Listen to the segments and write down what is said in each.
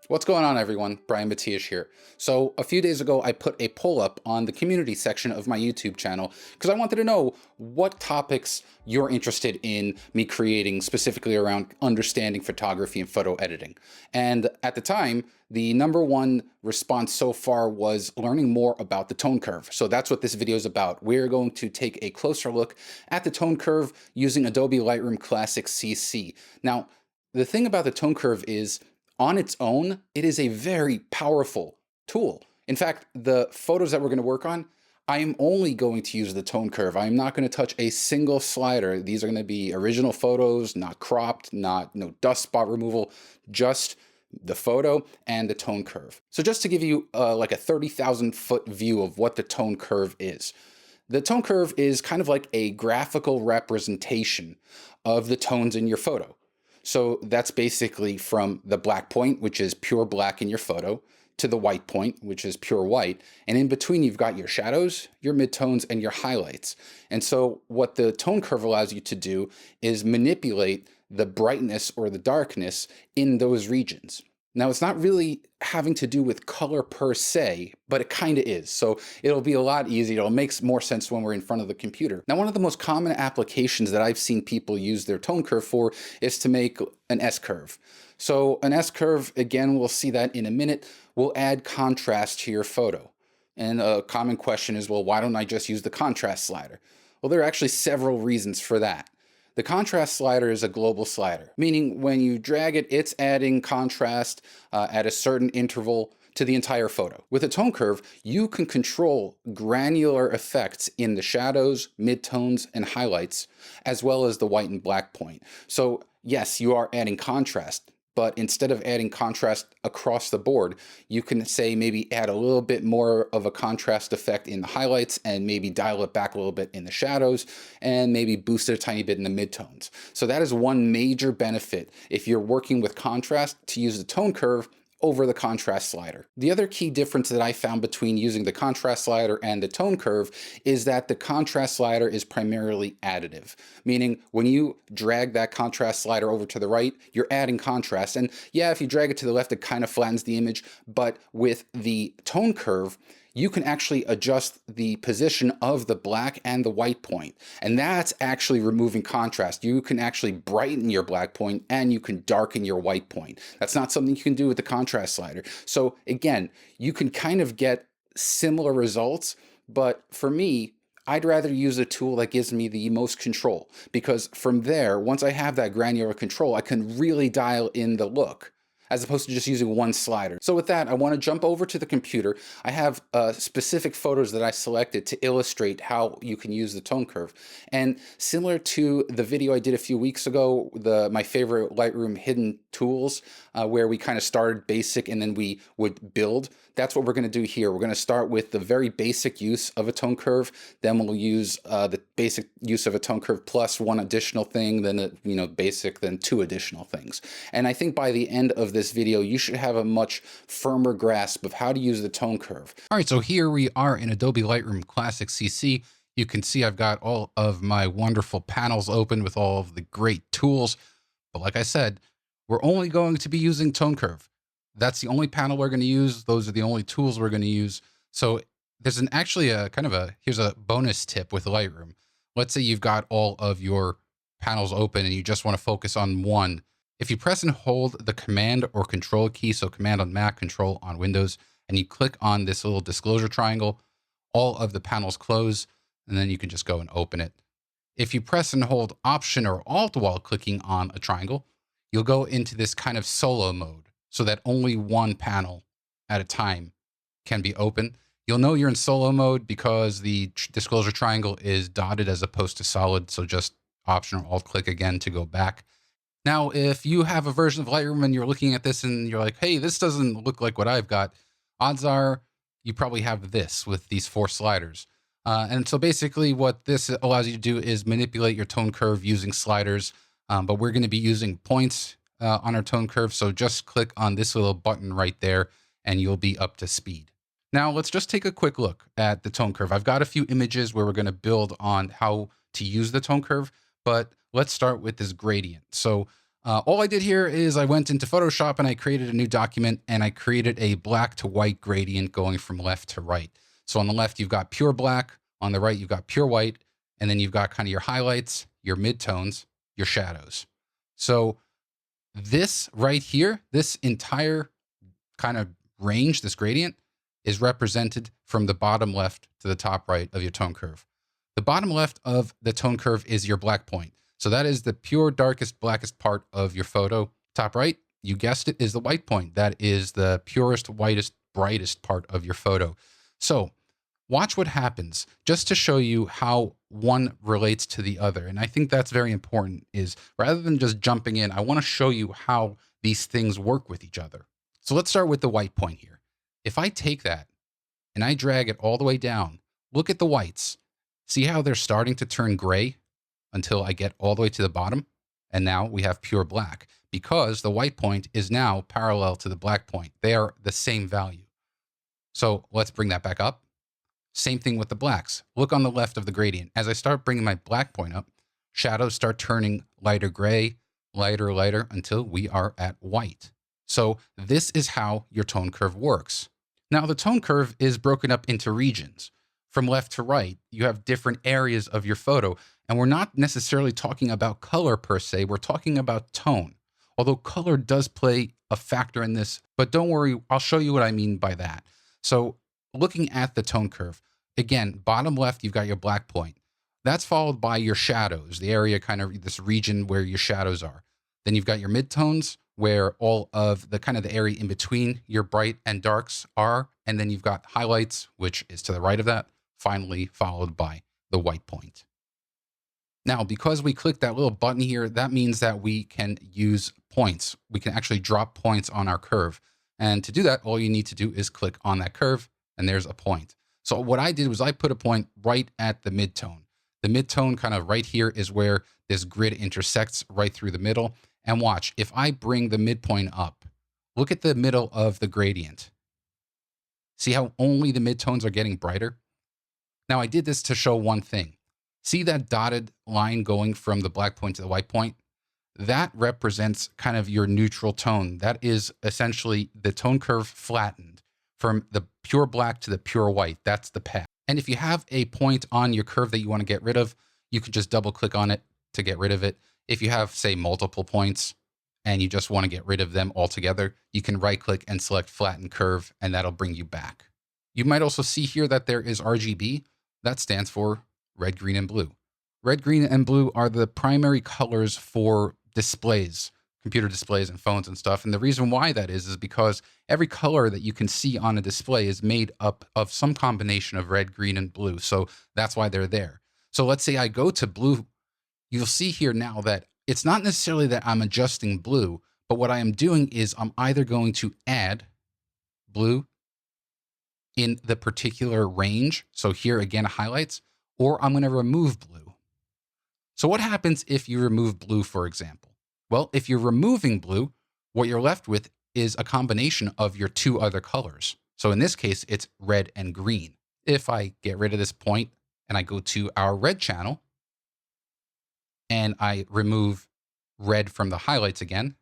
What's going on, everyone? Brian Matiash here. So a few days ago, I put a poll up on the community section of my YouTube channel because I wanted to know what topics you're interested in me creating specifically around understanding photography and photo editing. And at the time, the #1 response so far was learning more about the tone curve. So that's what this video is about. We're going to take a closer look at the tone curve using Adobe Lightroom Classic CC. Now, the thing about the tone curve is, on its own, it is a very powerful tool. In fact, the photos that we're going to work on, I am only going to use the tone curve. I am not going to touch a single slider. These are going to be original photos, not cropped, no dust spot removal, just the photo and the tone curve. So just to give you like a 30,000 foot view of what the tone curve is. The tone curve is kind of like a graphical representation of the tones in your photo. So that's basically from the black point, which is pure black in your photo, to the white point, which is pure white. And in between, you've got your shadows, your midtones, and your highlights. And so what the tone curve allows you to do is manipulate the brightness or the darkness in those regions. Now, it's not really having to do with color per se, but it kind of is. So it'll be a lot easier. It'll make more sense when we're in front of the computer. Now, one of the most common applications that I've seen people use their tone curve for is to make an S-curve. So an S-curve, again, we'll see that in a minute, will add contrast to your photo. And a common question is, well, why don't I just use the contrast slider? Well, there are actually several reasons for that. The contrast slider is a global slider, meaning when you drag it, it's adding contrast at a certain interval to the entire photo. With a tone curve, you can control granular effects in the shadows, midtones, and highlights, as well as the white and black point. So yes, you are adding contrast, but instead of adding contrast across the board, you can say maybe add a little bit more of a contrast effect in the highlights and maybe dial it back a little bit in the shadows and maybe boost it a tiny bit in the midtones. So that is one major benefit if you're working with contrast, to use the tone curve over the contrast slider. The other key difference that I found between using the contrast slider and the tone curve is that the contrast slider is primarily additive, meaning when you drag that contrast slider over to the right, you're adding contrast. And yeah, if you drag it to the left, it kind of flattens the image, but with the tone curve, you can actually adjust the position of the black and the white point. And that's actually removing contrast. You can actually brighten your black point and you can darken your white point. That's not something you can do with the contrast slider. So again, you can kind of get similar results, but for me, I'd rather use a tool that gives me the most control, because from there, once I have that granular control, I can really dial in the look, as opposed to just using one slider. So with that, I want to jump over to the computer. I have specific photos that I selected to illustrate how you can use the tone curve. And similar to the video I did a few weeks ago, my favorite Lightroom hidden tools, where we kind of started basic and then we would build, that's what we're going to do here. We're going to start with the very basic use of a tone curve. Then we'll use the basic use of a tone curve plus one additional thing, then basic, then two additional things. And I think by the end of this video, you should have a much firmer grasp of how to use the tone curve. All right, so here we are in Adobe Lightroom Classic CC. You can see I've got all of my wonderful panels open with all of the great tools. But like I said, we're only going to be using tone curve. That's the only panel we're going to use. Those are the only tools we're going to use. So there's actually a kind of here's a bonus tip with Lightroom. Let's say you've got all of your panels open and you just want to focus on one. If you press and hold the Command or Control key, so Command on Mac, Control on Windows, and you click on this little disclosure triangle, all of the panels close, and then you can just go and open it. If you press and hold Option or Alt while clicking on a triangle, you'll go into this kind of solo mode so that only one panel at a time can be open. You'll know you're in solo mode because the disclosure triangle is dotted as opposed to solid, so just Option or Alt click again to go back. Now, if you have a version of Lightroom and you're looking at this and you're like, hey, this doesn't look like what I've got, odds are you probably have this with these 4 sliders. And so basically what this allows you to do is manipulate your tone curve using sliders, but we're going to be using points on our tone curve. So just click on this little button right there and you'll be up to speed. Now let's just take a quick look at the tone curve. I've got a few images where we're going to build on how to use the tone curve, but let's start with this gradient. So All I did here is I went into Photoshop and I created a new document and I created a black to white gradient going from left to right. So on the left, you've got pure black. On the right, you've got pure white. And then you've got kind of your highlights, your midtones, your shadows. So this right here, this entire kind of range, this gradient, is represented from the bottom left to the top right of your tone curve. The bottom left of the tone curve is your black point. So that is the pure, darkest, blackest part of your photo. Top right, you guessed it, is the white point. That is the purest, whitest, brightest part of your photo. So watch what happens just to show you how one relates to the other. And I think that's very important, is rather than just jumping in, I want to show you how these things work with each other. So let's start with the white point here. If I take that and I drag it all the way down, look at the whites. See how they're starting to turn gray until I get all the way to the bottom? And now we have pure black because the white point is now parallel to the black point. They are the same value. So let's bring that back up. Same thing with the blacks. Look on the left of the gradient. As I start bringing my black point up, shadows start turning lighter gray, lighter, lighter, until we are at white. So this is how your tone curve works. Now the tone curve is broken up into regions. From left to right, you have different areas of your photo. And we're not necessarily talking about color per se, we're talking about tone. Although color does play a factor in this, but don't worry, I'll show you what I mean by that. So looking at the tone curve, again, bottom left, you've got your black point. That's followed by your shadows, the area, kind of this region where your shadows are. Then you've got your midtones, where all of the kind of the area in between your bright and darks are. And then you've got highlights, which is to the right of that, finally followed by the white point. Now, because we clicked that little button here, that means that we can use points. We can actually drop points on our curve. And to do that, all you need to do is click on that curve, and there's a point. So what I did was I put a point right at the midtone. The midtone kind of right here is where this grid intersects right through the middle. And watch, if I bring the midpoint up, look at the middle of the gradient. See how only the midtones are getting brighter? Now I did this to show one thing. See that dotted line going from the black point to the white point? That represents kind of your neutral tone. That is essentially the tone curve flattened from the pure black to the pure white. That's the path. And if you have a point on your curve that you want to get rid of, you can just double click on it to get rid of it. If you have, say, multiple points and you just want to get rid of them altogether, you can right click and select flatten curve, and that'll bring you back. You might also see here that there is RGB. That stands for red, green, and blue. Red, green, and blue are the primary colors for displays, computer displays and phones and stuff. And the reason why that is because every color that you can see on a display is made up of some combination of red, green, and blue. So that's why they're there. So let's say I go to blue. You'll see here now that it's not necessarily that I'm adjusting blue, but what I am doing is I'm either going to add blue in the particular range. So here again, highlights, or I'm going to remove blue. So what happens if you remove blue, for example? Well, if you're removing blue, what you're left with is a combination of your two other colors. So in this case, it's red and green. If I get rid of this point and I go to our red channel and I remove red from the highlights again,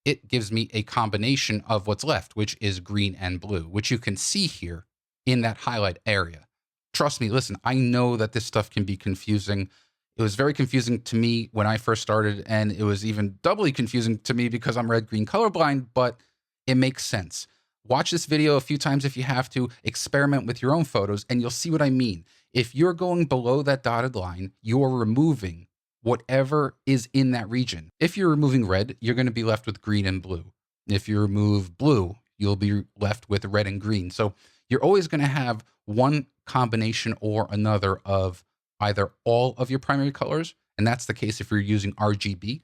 it gives me a combination of what's left, which is green and blue, which you can see here in that highlight area. Trust me, listen, I know that this stuff can be confusing. It was very confusing to me when I first started, and it was even doubly confusing to me because I'm red-green colorblind, but it makes sense. Watch this video a few times if you have to, experiment with your own photos, and you'll see what I mean. If you're going below that dotted line, you're removing whatever is in that region. If you're removing red, you're going to be left with green and blue. If you remove blue, you'll be left with red and green. So you're always going to have one combination or another of either all of your primary colors, and that's the case if you're using RGB,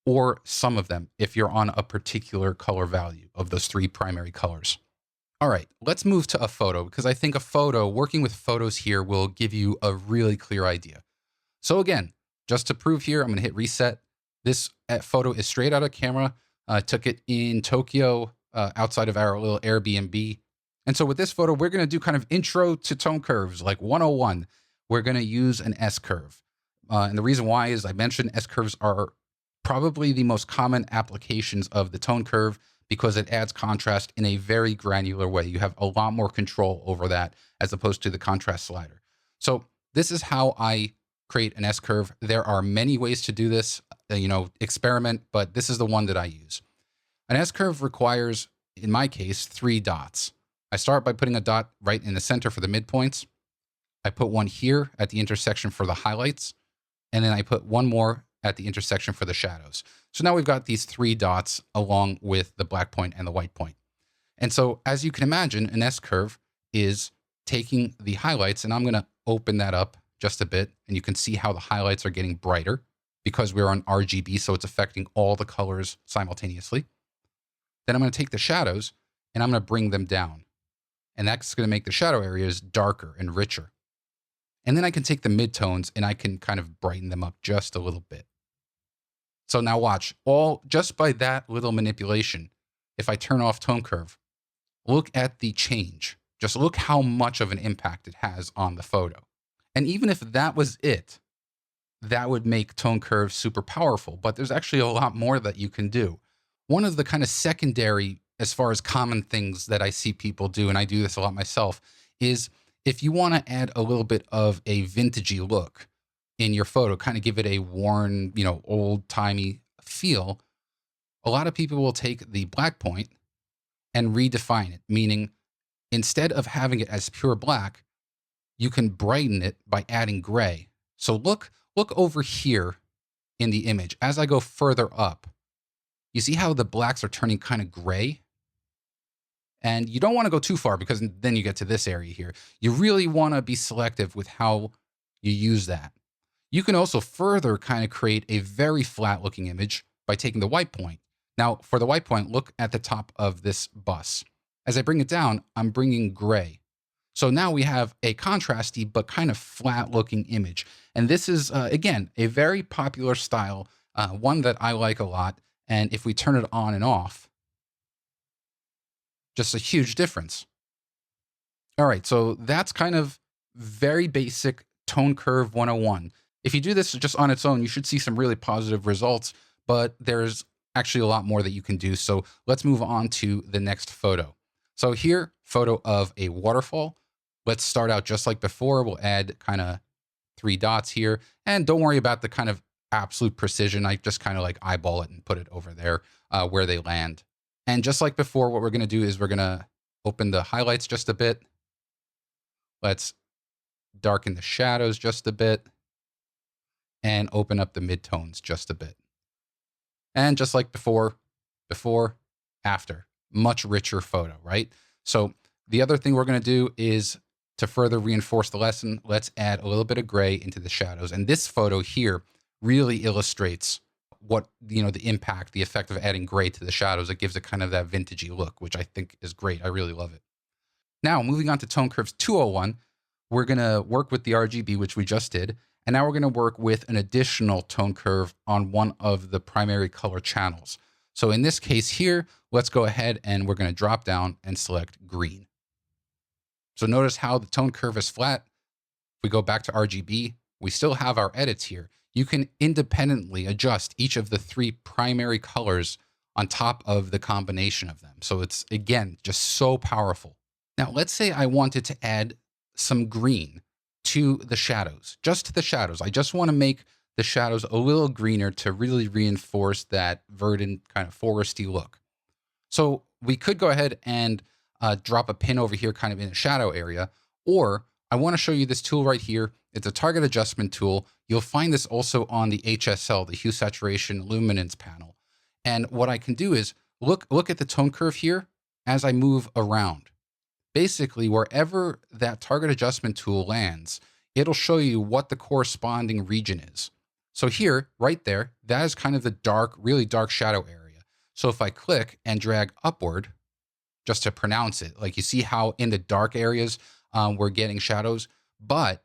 or some of them if you're on a particular color value of those three primary colors. All right, let's move to a photo, because I think a photo, working with photos here, will give you a really clear idea. So again, just to prove here, I'm going to hit reset. This photo is straight out of camera. I took it in Tokyo, outside of our little Airbnb. And so with this photo, we're going to do kind of intro to tone curves, like 101. We're going to use an S curve. And the reason why is I mentioned S-curves are probably the most common applications of the tone curve because it adds contrast in a very granular way. You have a lot more control over that as opposed to the contrast slider. So this is how I create an S-curve. There are many ways to do this, experiment, but this is the one that I use. An S-curve requires, in my case, 3 dots. I start by putting a dot right in the center for the midpoints. I put one here at the intersection for the highlights, and then I put one more at the intersection for the shadows. So now we've got these 3 dots along with the black point and the white point. And so as you can imagine, an S-curve is taking the highlights, and I'm going to open that up just a bit, and you can see how the highlights are getting brighter because we're on RGB, so it's affecting all the colors simultaneously. Then I'm going to take the shadows, and I'm going to bring them down. And that's going to make the shadow areas darker and richer. And then I can take the midtones, and I can kind of brighten them up just a little bit. So now watch, just by that little manipulation, if I turn off tone curve, look at the change. Just look how much of an impact it has on the photo. And even if that was it, that would make tone curve super powerful, but there's actually a lot more that you can do. One of the kind of secondary, as far as common things that I see people do, and I do this a lot myself, is if you want to add a little bit of a vintagey look in your photo, kind of give it a worn, old-timey feel, a lot of people will take the black point and redefine it, meaning instead of having it as pure black, you can brighten it by adding gray. So look over here in the image. As I go further up, you see how the blacks are turning kind of gray? And you don't want to go too far because then you get to this area here. You really want to be selective with how you use that. You can also further kind of create a very flat looking image by taking the white point. Now, for the white point, look at the top of this bus. As I bring it down, I'm bringing gray. So now we have a contrasty but kind of flat looking image. And this is, again, a very popular style, one that I like a lot. And if we turn it on and off, just a huge difference. All right, so that's kind of very basic tone curve 101. If you do this just on its own, you should see some really positive results, but there's actually a lot more that you can do. So let's move on to the next photo. So here, photo of a waterfall. Let's start out just like before. We'll add kind of 3 dots here. And don't worry about the kind of absolute precision. I just kind of like eyeball it and put it over there where they land. And just like before, what we're going to do is we're going to open the highlights just a bit. Let's darken the shadows just a bit and open up the midtones just a bit. And just like before, after, much richer photo, right? So the other thing we're going to do is to further reinforce the lesson, let's add a little bit of gray into the shadows. And this photo here really illustrates what, the impact, the effect of adding gray to the shadows. It gives it kind of that vintagey look, which I think is great. I really love it. Now, moving on to tone curves 201, we're going to work with the RGB, which we just did. And now we're going to work with an additional tone curve on one of the primary color channels. So in this case here, let's go ahead and we're going to drop down and select green. So notice how the tone curve is flat. If we go back to RGB, we still have our edits here. You can independently adjust each of the 3 primary colors on top of the combination of them. So it's, again, just so powerful. Now, let's say I wanted to add some green to the shadows, just to the shadows. I just want to make the shadows a little greener to really reinforce that verdant kind of foresty look. So we could go ahead and drop a pin over here kind of in the shadow area, or I want to show you this tool right here. It's a target adjustment tool. You'll find this also on the HSL, the hue, saturation, luminance panel. And what I can do is look at the tone curve here as I move around. Basically, wherever that target adjustment tool lands, it'll show you what the corresponding region is. So here, right there, that is kind of the dark, really dark shadow area. So if I click and drag upward, just to pronounce it, like you see how in the dark areas, we're getting shadows, but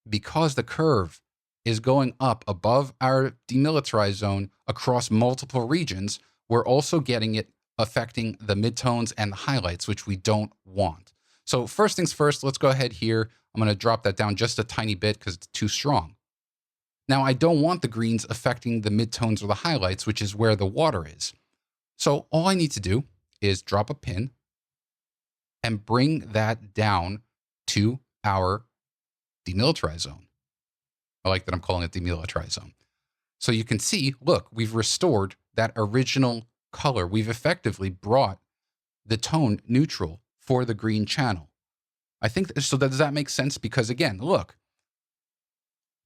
because the curve is going up above our demilitarized zone across multiple regions, we're also getting it affecting the midtones and the highlights, which we don't want. So first things first, let's go ahead here. I'm going to drop that down just a tiny bit because it's too strong. Now, I don't want the greens affecting the midtones or the highlights, which is where the water is. So all I need to do is drop a pin and bring that down to our demilitarized zone. I like that I'm calling it demilitarized zone. So you can see, look, we've restored that original color. We've effectively brought the tone neutral for the green channel. I think, so does that make sense? Because again, look,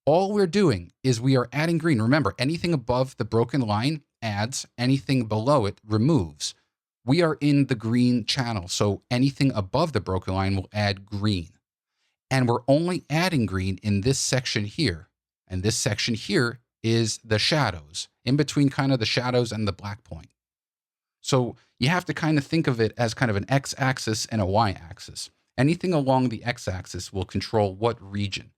all we're doing is we are adding green. Remember, anything above the broken line adds, anything below it removes. We are in the green channel, so anything above the broken line will add green. And we're only adding green in this section here. And this section here is the shadows, in between kind of the shadows and the black point. So you have to kind of think of it as kind of an x-axis and a y-axis. Anything along the x-axis will control what region.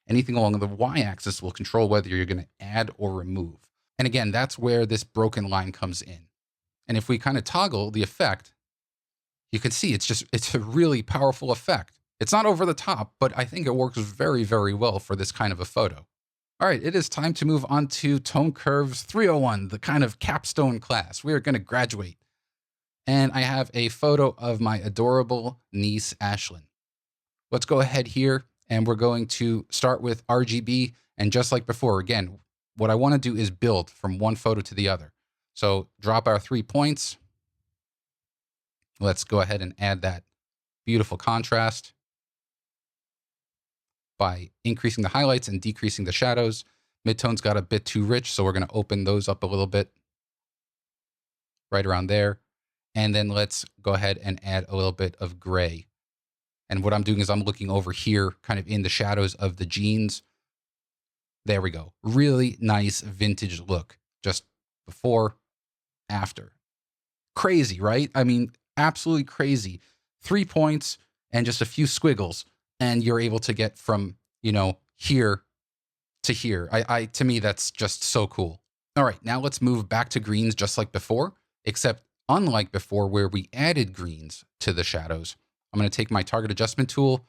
Anything along the y-axis will control whether you're going to add or remove. And again, that's where this broken line comes in. And if we kind of toggle the effect, you can see it's a really powerful effect. It's not over the top, but I think it works very, very well for this kind of a photo. All right, it is time to move on to Tone Curves 301, the kind of capstone class. We are going to graduate. And I have a photo of my adorable niece, Ashlyn. Let's go ahead here, and we're going to start with RGB. And just like before, again, what I want to do is build from one photo to the other. So drop our 3 points. Let's go ahead and add that beautiful contrast by increasing the highlights and decreasing the shadows. Midtones got a bit too rich, so we're going to open those up a little bit right around there. And then let's go ahead and add a little bit of gray. And what I'm doing is I'm looking over here, kind of in the shadows of the jeans. There we go. Really nice vintage look. Just before, after. Crazy, right? I mean, absolutely crazy. 3 points and just a few squiggles, and you're able to get from, here to here. To me, that's just so cool. All right, now let's move back to greens just like before, except unlike before where we added greens to the shadows. I'm going to take my target adjustment tool,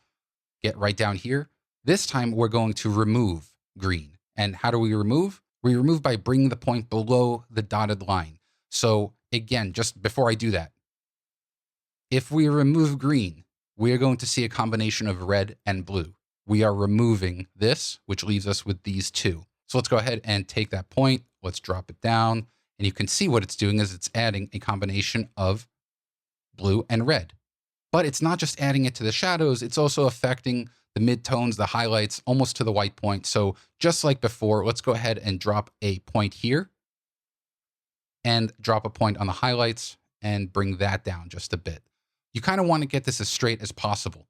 get right down here. This time we're going to remove green. And how do we remove? We remove by bringing the point below the dotted line. So again, just before I do that, if we remove green, we are going to see a combination of red and blue. We are removing this, which leaves us with these two. So let's go ahead and take that point. Let's drop it down. And you can see what it's doing is it's adding a combination of blue and red. But it's not just adding it to the shadows, it's also affecting the midtones, the highlights, almost to the white point. So just like before, let's go ahead and drop a point here and drop a point on the highlights and bring that down just a bit. You kind of want to get this as straight as possible.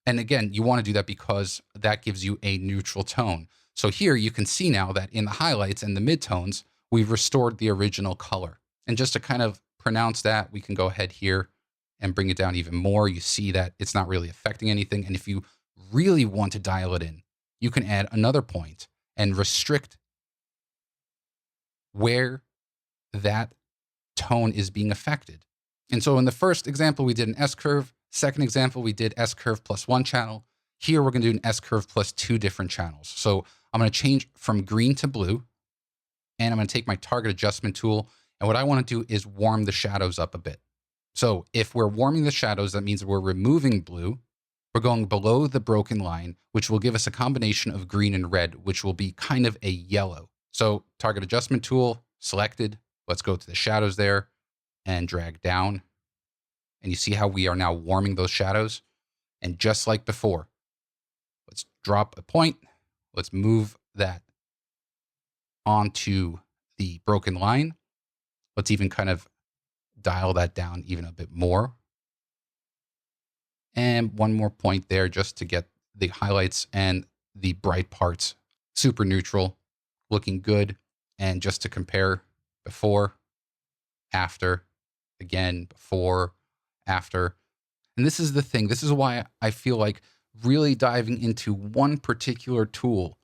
And again, you want to do that because that gives you a neutral tone. So here you can see now that in the highlights and the midtones, we've restored the original color. And just to kind of pronounce that, we can go ahead here and bring it down even more. You see that it's not really affecting anything. And if you really want to dial it in, you can add another point and restrict where that tone is being affected. And so in the first example, we did an S-curve. Second example, we did S-curve plus 1 channel. Here, we're going to do an S-curve plus 2 different channels. So I'm going to change from green to blue, and I'm going to take my target adjustment tool. And what I want to do is warm the shadows up a bit. So if we're warming the shadows, that means we're removing blue. We're going below the broken line, which will give us a combination of green and red, which will be kind of a yellow. So target adjustment tool selected. Let's go to the shadows there and drag down. And you see how we are now warming those shadows. And just like before, let's drop a point. Let's move that onto the broken line. Let's even kind of dial that down even a bit more. And one more point there just to get the highlights and the bright parts super neutral, looking good. And just to compare before, after, again, before, after. And this is the thing. This is why I feel like really diving into one particular tool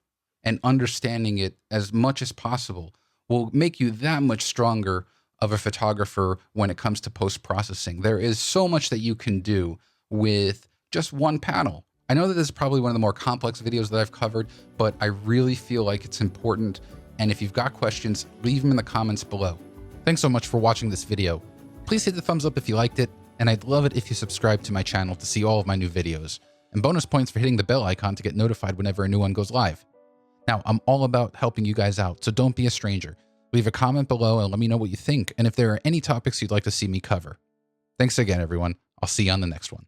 and understanding it as much as possible will make you that much stronger of a photographer when it comes to post-processing. There is so much that you can do with just one panel. I know that this is probably one of the more complex videos that I've covered, but I really feel like it's important. And if you've got questions, leave them in the comments below. Thanks so much for watching this video. Please hit the thumbs up if you liked it, and I'd love it if you subscribe to my channel to see all of my new videos, and bonus points for hitting the bell icon to get notified whenever a new one goes live. Now, I'm all about helping you guys out, so don't be a stranger. Leave a comment below and let me know what you think, and if there are any topics you'd like to see me cover. Thanks again, everyone. I'll see you on the next one.